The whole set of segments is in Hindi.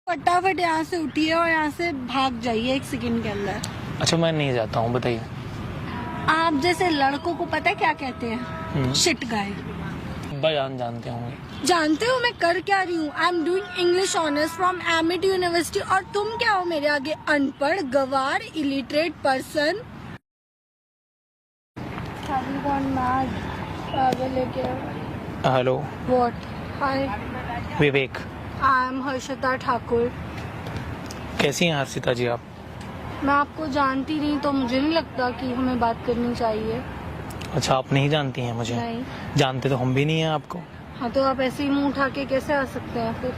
फटाफट यहाँ से उठिए और यहाँ से भाग जाइए 1 सेकंड के अंदर। अच्छा मैं नहीं जाता हूँ, बताइए। आप जैसे लड़कों को पता है क्या कहते हैं? शिट गाय। अब्बा जान जानते होंगे। जानते हो मैं कर क्या रही हूँ? I am doing English honours from Amity university. और तुम क्या हो मेरे आगे? अनपढ़, गवार, illiterate person. Hello. What? Hi. Vivek. I am Harshita Thakur. कैसी हैं हर्षिता जी आप? मैं आपको जानती नहीं तो मुझे नहीं लगता कि हमें बात करनी चाहिए। अच्छा आप नहीं जानती हैं मुझे? नहीं। जानते तो हम भी नहीं हैं आपको। हाँ तो आप ऐसे ही मुंह उठा के कैसे आ सकते हैं फिर?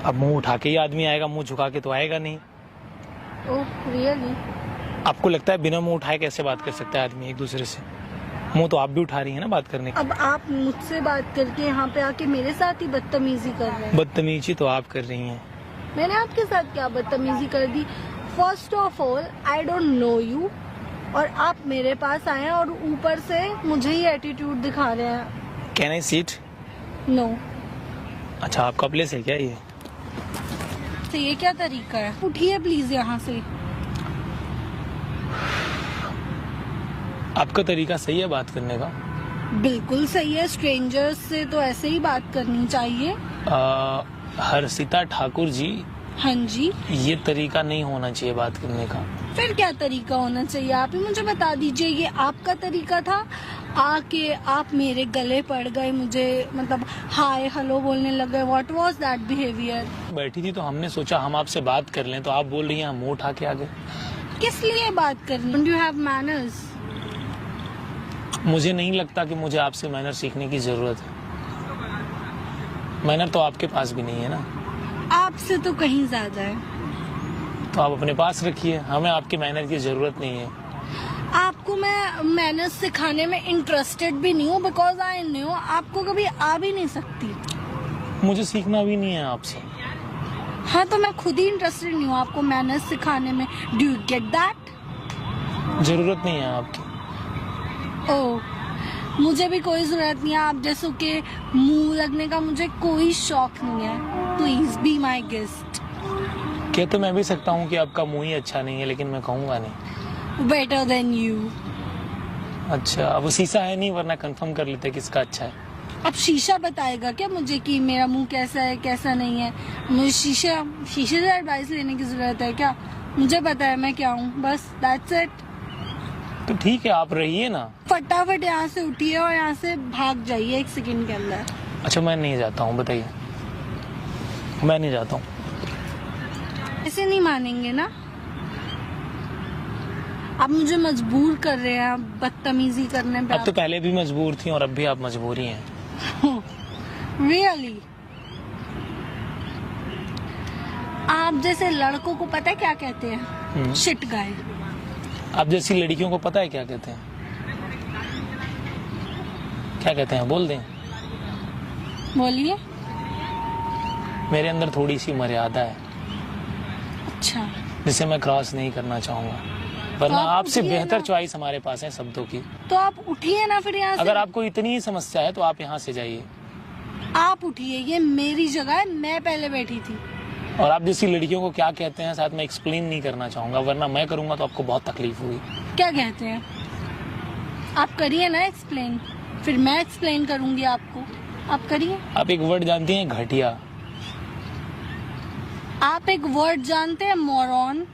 अब मुंह उठा के ही आदमी आएगा, मुंह झुका के तो आएगा नहीं। Oh really? आपको लगता है बिना मुंह उठाए कैसे बात कर सकता है आदमी एक दूसरे से? मुंह तो आप भी उठा रही हैं ना बात करने की। अब आप मुझसे बात करके यहाँ पे आके मेरे साथ ही बदतमीजी कर रहे हैं। बदतमीजी तो आप कर रही हैं। मैंने आपके साथ क्या बदतमीजी कर दी? First of all I don't know you, और आप मेरे पास आए हैं और ऊपर से मुझे ही एटीट्यूड दिखा रहे हैं। Can I seat? नो। अच्छा आपका प्लेस है क्या ये? तो ये क्या तरीका है? उठिए प्लीज यहाँ से। आपका तरीका सही है बात करने का? बिल्कुल सही है, स्ट्रेंजर्स से तो ऐसे ही बात करनी चाहिए। हर्षिता ठाकुर जी, हाँ जी। ये तरीका नहीं होना चाहिए बात करने का। फिर क्या तरीका होना चाहिए? आप ही मुझे बता दीजिए। ये आपका तरीका था? आके आप मेरे गले पड़ गए, मुझे मतलब हाय हेलो बोलने लगे। What was that behaviour? बैठी थी तो हमने सोचा हम आपसे बात कर लें, तो आप बोल रही हैं हम मुंह उठा के आ गए। किस लिए बात करनी? Do you have manners? मुझे नहीं लगता कि मुझे आपसे मैनर सीखने की जरूरत है। मैनर तो आपके पास भी नहीं है ना। आपसे तो कहीं ज्यादा है। तो आप अपने पास रखिए, हमें आपके मैनर की जरूरत नहीं है। आपको मैं मैनर्स सिखाने में इंटरेस्टेड भी नहीं हूँ, बिकॉज आई नो आपको कभी आ भी नहीं सकती। मुझे सीखना भी नहीं है आपसे। हाँ तो मैं खुद ही इंटरेस्टेड नहीं हूँ आपको मैनर्स सिखाने में। Do you get that? जरूरत नहीं है आपकी। ओह, मुझे भी कोई जरूरत नहीं है आप जैसों के मुंह लगने का। मुझे कोई शौक नहीं है। Please be my guest. कह तो मैं भी सकता हूँ कि आपका मुंह ही अच्छा नहीं है, लेकिन मैं कहूँगा नहीं। Better than you. अच्छा अब वो शीशा है नहीं, वरना कंफर्म कर लेते किसका अच्छा है। अब शीशा बताएगा क्या मुझे कि मेरा मुंह कैसा है कैसा नहीं है? मुझे शीशे से एडवाइस लेने की जरूरत है क्या? मुझे पता है मैं क्या हूँ, बस दैट्स इट। तो ठीक है आप रहिए ना। फटाफट यहाँ से उठिए और यहाँ से भाग जाइए 1 सेकंड के अंदर। अच्छा मैं नहीं जाता हूँ, बताइए। मैं नहीं जाता हूँ। ऐसे नहीं मानेंगे ना? आप मुझे मजबूर कर रहे हैं बदतमीजी करने पे। अब तो पहले भी मजबूर थी और अब भी आप मजबूरी हैं। रियली? आप जैसे लड़कों को पता है क्या कहते हैं? शिट गाय। आप जैसी लड़कियों को पता है क्या कहते हैं? क्या कहते हैं बोल दें? बोलिए। मेरे अंदर थोड़ी सी मर्यादा है। अच्छा। जिसे मैं क्रॉस नहीं करना चाहूंगा, वरना तो आप आपसे उठिए बेहतर ना। चॉइस हमारे पास है शब्दों की। तो आप उठिए ना फिर यहाँ से। अगर आपको इतनी ही समस्या है तो आप यहाँ से जाइए। आप उठिए, ये मेरी जगह है, मैं पहले बैठी थी। और आप जैसी लड़कियों को क्या कहते हैं शायद मैं एक्सप्लेन नहीं करना चाहूंगा, वरना मैं करूंगा तो आपको बहुत तकलीफ होगी। क्या कहते हैं? आप करिए ना एक्सप्लेन, फिर मैं एक्सप्लेन करूंगी आपको। आप करिए। आप एक वर्ड जानती हैं, घटिया? आप एक वर्ड जानते हैं? मोरॉन।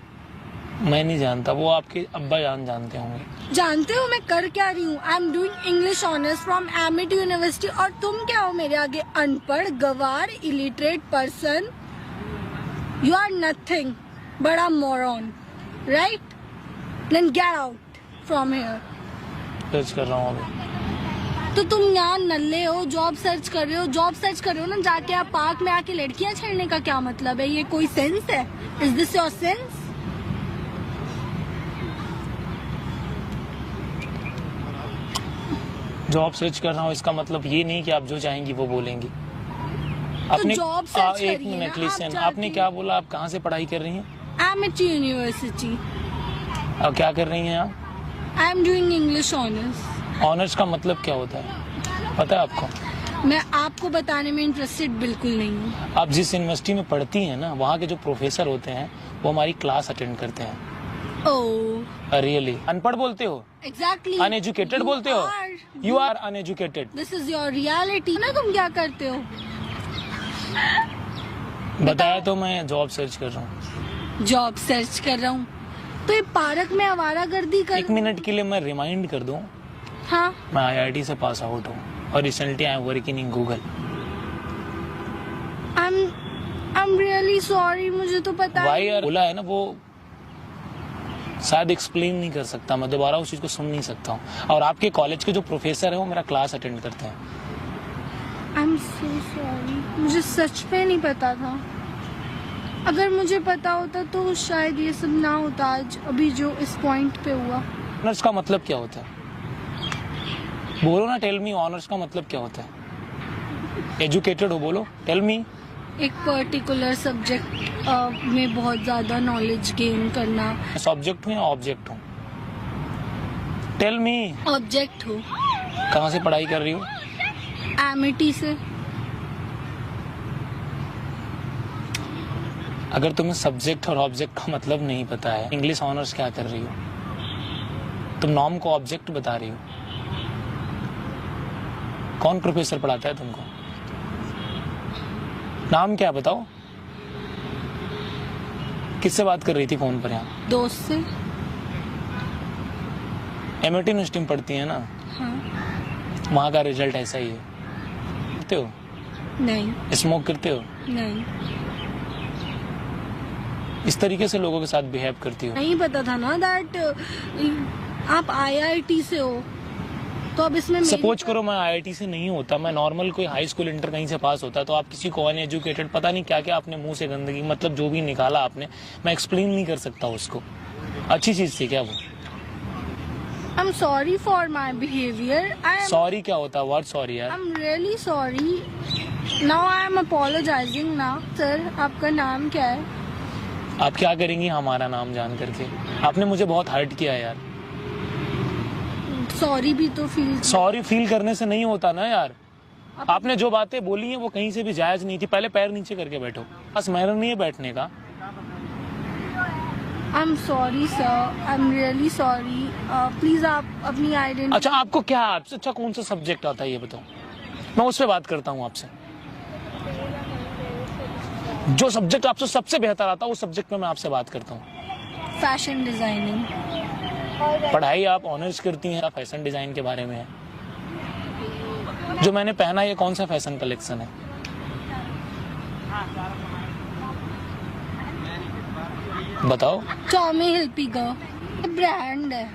मैं नहीं जानता, वो आपके अब्बा जान जानते होंगे। जानते हो मैं कर क्या रही हूँ? I am doing English honours from Amity university. और तुम क्या हो मेरे आगे? अनपढ़, गवार, illiterate person. You are nothing बड़ा moron, right? Then get out from here. Search कर रहा हूँ अभी। तो तुम यहाँ नल्ले हो, जॉब सर्च कर रहे हो। जॉब सर्च कर रहे हो ना जाके आप पार्क में आके लड़कियां छेड़ने का क्या मतलब है? ये कोई सेंस है? Is this your sense? Job search कर रहा हूँ इसका मतलब ये नहीं कि आप जो चाहेंगी वो बोलेंगी। तो जॉब सर्च एक करिए मिनट ना, लिसन, आप आपने क्या बोला? आप कहाँ से पढ़ाई कर रही हैं? Emit university. आप क्या कर रही हैं आप? आई am doing English honours. Honours का मतलब क्या होता है पता है आपको? मैं आपको बताने में इंटरेस्टेड बिल्कुल नहीं हूँ। आप जिस यूनिवर्सिटी में पढ़ती हैं ना, वहाँ के जो प्रोफेसर होते हैं वो हमारी क्लास अटेंड करते हैं। ओह रियली अनपढ़ बोलते हो, एग्जैक्टली, अनएजुकेटेड बोलते हो, you are uneducated. This is your reality ना। तुम क्या करते हो? बताया तो मैं जॉब सर्च कर रहा हूँ। जॉब सर्च कर रहा हूँ तो ये पार्क में आवारागर्दी कर। 1 मिनट के लिए मैं रिमाइंड कर दूं, हाँ मैं IIT से पास आउट हूँ और recently I am working in Google. I am really sorry, मुझे तो पता भाई यार बोला है ना, वो शायद एक्सप्लेन नहीं कर सकता, मैं दोबारा उस चीज को सुन नहीं सकता हूँ। और आपके कॉलेज के जो प्रोफेसर है वो मेरा क्लास अटेंड करते हैं। आई एम सो सॉरी, मुझे सच में नहीं पता था। अगर मुझे पता होता तो शायद ये सब ना होता आज, अभी जो इस पॉइंट पे हुआ। ऑनर्स का मतलब क्या होता है? बोलो ना, टेल मी, ऑनर्स का मतलब क्या होता है? एजुकेटेड हो बोलो, टेल मी। एक पर्टिकुलर सब्जेक्ट में बहुत ज्यादा नॉलेज गेन करना। सब्जेक्ट हूँ या ऑब्जेक्ट हूँ? Tell me. ऑब्जेक्ट हो। कहाँ से पढ़ाई कर रही हो? एमिटी से। अगर तुम्हें सब्जेक्ट और ऑब्जेक्ट का मतलब नहीं पता है, इंग्लिश ऑनर्स क्या कर रही हो? तुम नॉर्म को ऑब्जेक्ट बता रही हो। कौन प्रोफेसर पढ़ाता है तुमको? नाम क्या बताओ? किससे बात कर रही थी फोन पर? यहाँ दोस्त से। एमिटी यूनिवर्सिटी में पढ़ती है ना? हाँ। वहाँ का रिजल्ट ऐसा ही है। करते हो? नहीं। स्मोक करते हो? नहीं। इस तरीके से लोगों के साथ बिहेव करती हो? नहीं पता था ना दैट आप IIT से हो, तो अब इसमें सपोज करो मैं IIT से नहीं होता, मैं नॉर्मल कोई हाई स्कूल इंटर कहीं से पास होता, तो आप किसी को अनएजुकेटेड, पता नहीं क्या क्या आपने मुंह से गंदगी, मतलब जो भी निकाला आपने, मैं एक्सप्लेन नहीं कर सकता उसको। अच्छी चीज थी क्या वो? I am sorry for my behaviour. Sorry क्या होता है? व्हाट सॉरी यार? I am really sorry. Now I am apologising ना। सर आपका नाम क्या है? आप क्या करेंगी हमारा नाम जान करके? आपने मुझे बहुत हर्ट किया यार। सॉरी भी तो फील। सॉरी फील करने से नहीं होता ना यार। आपने जो बातें बोली हैं वो कहीं से भी जायज नहीं थी। पहले पैर नीचे करके बैठो, बस मैनर नहीं है बैठने का। I am sorry sir, I am really sorry. Please आप अपनी आइडेंटिटी। अच्छा आपको क्या, आपसे अच्छा कौन सा सब्जेक्ट आता है ये बताओ, मैं उस पर बात करता हूँ आपसे। जो सब्जेक्ट आपसे सबसे बेहतर आता है उस सब्जेक्ट में मैं आपसे बात करता हूँ। Fashion designing. पढ़ाई आप ऑनर्स करती हैं, फैशन डिजाइन के बारे में है। जो मैंने पहना ये कौन सा फैशन कलेक्शन है? बताओ। टॉमी हिल्फिगर ब्रांड है।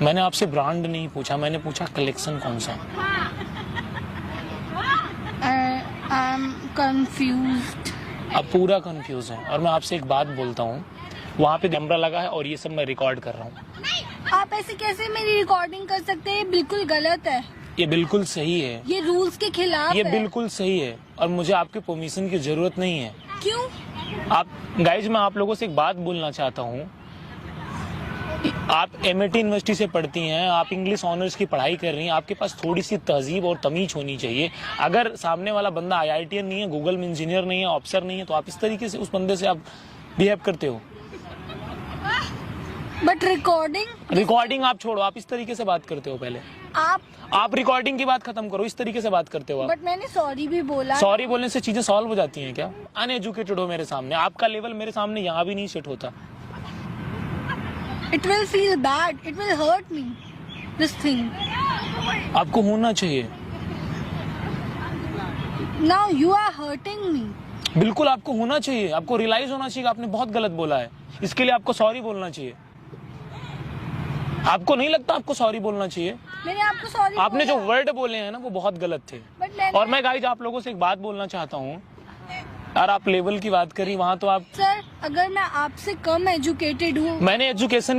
मैंने आपसे ब्रांड नहीं पूछा, मैंने पूछा कलेक्शन कौन सा। I am confused. आप पूरा कंफ्यूज हैं। और मैं आपसे एक बात बोलता हूँ, वहाँ पे कैमरा लगा है और ये सब मैं रिकॉर्ड कर रहा हूँ। आप ऐसे कैसे मेरी रिकॉर्डिंग कर सकते हैं? ये बिल्कुल गलत है। ये बिल्कुल सही है। ये रूल्स के खिलाफ ये है। बिल्कुल सही है और मुझे आपके परमिशन की जरूरत नहीं है। क्यों? आप गाइज, मैं आप लोगों से एक बात बोलना चाहता हूँ। आप एमिटी यूनिवर्सिटी से पढ़ती हैं, आप इंग्लिश ऑनर्स की पढ़ाई कर रही हैं, आपके पास थोड़ी सी तहजीब और तमीज होनी चाहिए। अगर सामने वाला बंदा IITian नहीं है, गूगल में इंजीनियर नहीं है, ऑफिसर नहीं है, तो आप इस तरीके से उस बंदे से आप बिहेव करते हो। बट रिकॉर्डिंग आप छोड़ो, आप इस तरीके से बात करते हो। पहले आप रिकॉर्डिंग की बात खत्म करो, इस तरीके से बात करते हो आप। बट मैंने सॉरी भी बोला। सॉरी बोलने से चीजें सॉल्व हो जाती हैं क्या? अनएजुकेटेड हो मेरे सामने, आपका लेवल मेरे सामने यहाँ भी नहीं सेट होता। It will feel bad. It will hurt me. This thing. आपको होना चाहिए। Now you are hurting me. बिल्कुल आपको होना चाहिए, आपको रियलाइज होना चाहिए कि आपने बहुत गलत बोला है। इसके लिए आपको सॉरी बोलना चाहिए। आपको नहीं लगता आपको सॉरी बोलना चाहिए? मैंने आपको सॉरी। आपने जो वर्ड बोले हैं ना वो बहुत गलत थे। और मैं गाइज आप लोगों से एक बात बोलना चाहता हूँ यार, आप लेवल की बात करी, वहाँ तो आप। सर अगर मैं आपसे कम एजुकेटेड हूँ। मैंने एजुकेशन